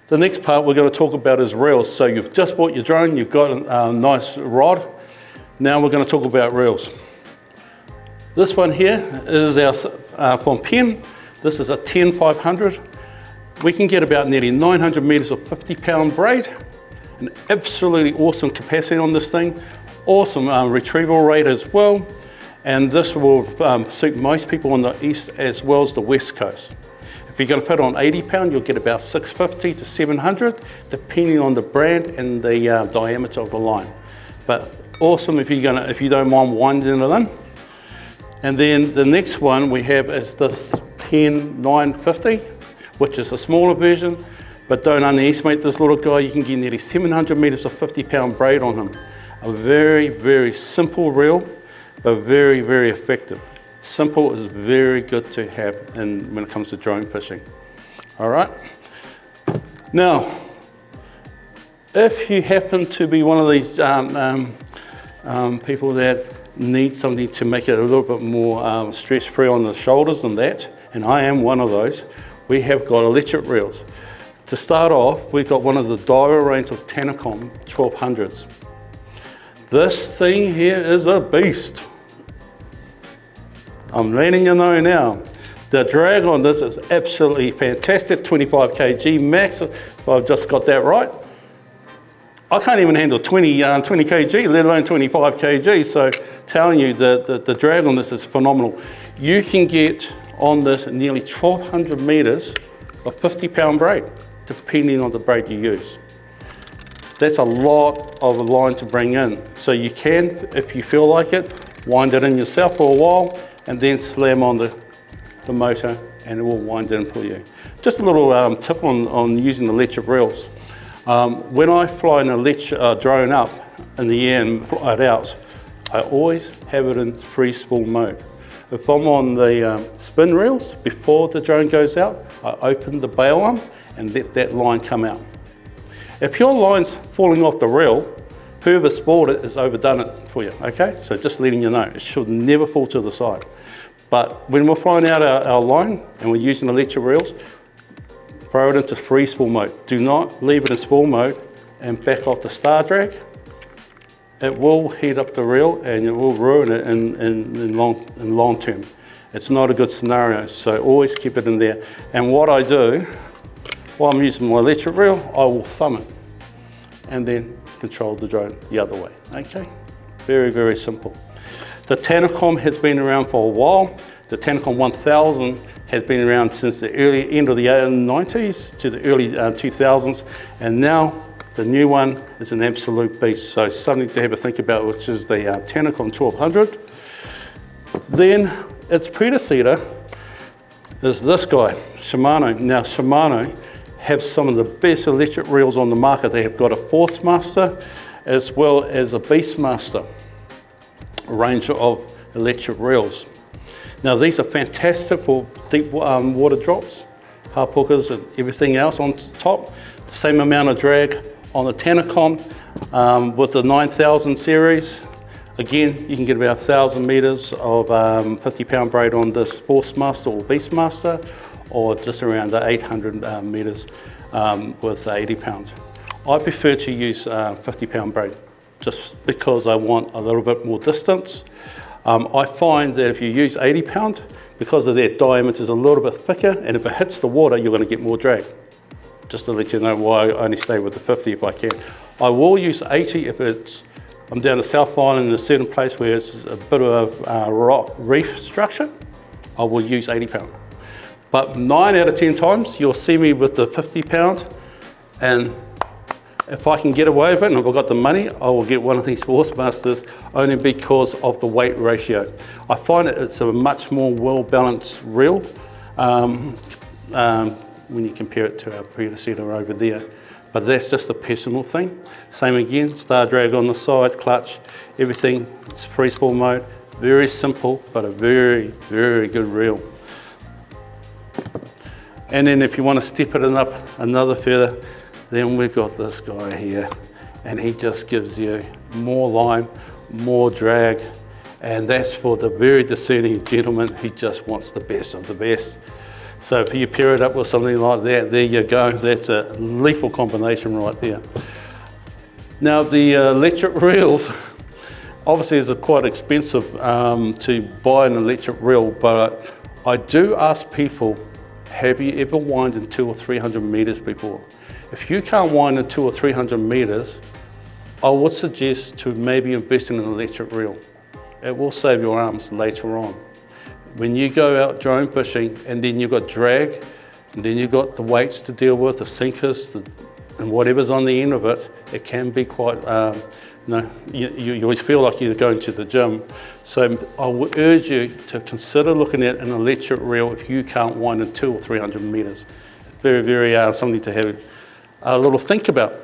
The next part we're going to talk about is reels. So you've just bought your drone, you've got a nice rod. Now we're going to talk about reels. This one here is our from Penn. This is a 10-500. We can get about nearly 900 meters of 50-pound braid. An absolutely awesome capacity on this thing. Awesome retrieval rate as well. And this will suit most people on the east as well as the west coast. If you're going to put on 80-pound, you'll get about 650 to 700, depending on the brand and the diameter of the line. But awesome if you don't mind winding it in. And then the next one we have is this 10-950, which is a smaller version, but don't underestimate this little guy. You can get nearly 700 meters of 50-pound braid on him. A very, very simple reel, but very, very effective. Simple is very good to have when it comes to drone fishing. All right. Now, if you happen to be one of these people that need something to make it a little bit more stress-free on the shoulders and that, and I am one of those, we have got electric reels. To start off, we've got one of the Daiwa range of Tauranga 1200s. This thing here is a beast. I'm letting you know now. The drag on this is absolutely fantastic, 25 kg max, if I've just got that right. I can't even handle 20 kg, let alone 25 kg, so telling you that the drag on this is phenomenal. You can get on this nearly 1,200 meters of 50-pound braid, depending on the braid you use. That's a lot of a line to bring in. So you can, if you feel like it, wind it in yourself for a while and then slam on the motor and it will wind in for you. Just a little tip on using the electric reels. When I fly an electric drone up in the air and fly it out, I always have it in free spool mode. If I'm on the spin reels, before the drone goes out, I open the bail arm and let that line come out. If your line's falling off the reel, whoever spooled it has overdone it for you, okay? So just letting you know, it should never fall to the side. But when we're flying out our line and we're using electric reels, throw it into free spool mode. Do not leave it in spool mode and back off the star drag. It will heat up the reel and it will ruin it in long term. It's not a good scenario, so always keep it in there. And what I do, while I'm using my electric reel, I will thumb it and then control the drone the other way, okay? Very, very simple. The Tauranga has been around for a while. The Tauranga 1000 has been around since the early end of the 90s to the early 2000s, and now the new one is an absolute beast. So something to have a think about, which is the Tauranga 1200. Then its predecessor is this guy, Shimano. Now Shimano have some of the best electric reels on the market. They have got a Forcemaster as well as a Beastmaster range of electric reels. Now these are fantastic for deep water drops, half hookers and everything else on top. The same amount of drag on the Tauranga with the 9000 series. Again, you can get about 1,000 meters of 50-pound braid on this Forcemaster or Beastmaster, or just around the 800 meters with 80 pounds. I prefer to use 50-pound braid just because I want a little bit more distance. I find that if you use 80 pound, because of their diameter is a little bit thicker, and if it hits the water, you're going to get more drag. Just to let you know why I only stay with the 50 if I can. I will use 80 if I'm down the South Island in a certain place where it's a bit of a rock reef structure. I will use 80 pound. But 9 out of 10 times, you'll see me with the 50 pound, and if I can get away with it and if I've got the money, I will get one of these Forcemasters only because of the weight ratio. I find it's a much more well-balanced reel when you compare it to our predecessor over there. But that's just a personal thing. Same again, star drag on the side, clutch, everything. It's free spool mode. Very simple, but a very, very good reel. And then if you want to step it up another further, then we've got this guy here, and he just gives you more line, more drag, and that's for the very discerning gentleman. He just wants the best of the best. So if you pair it up with something like that, there you go. That's a lethal combination right there. Now the electric reels, obviously it's quite expensive to buy an electric reel, but I do ask people, have you ever winded 200 or 300 meters before? If you can't wind in 200 or 300 meters, I would suggest to maybe invest in an electric reel. It will save your arms later on. When you go out drone fishing and then you've got drag, and then you've got the weights to deal with, the sinkers, and whatever's on the end of it, it can be quite, you always feel like you're going to the gym. So I would urge you to consider looking at an electric reel if you can't wind in 200 or 300 meters. It's very, very something to have a little think about.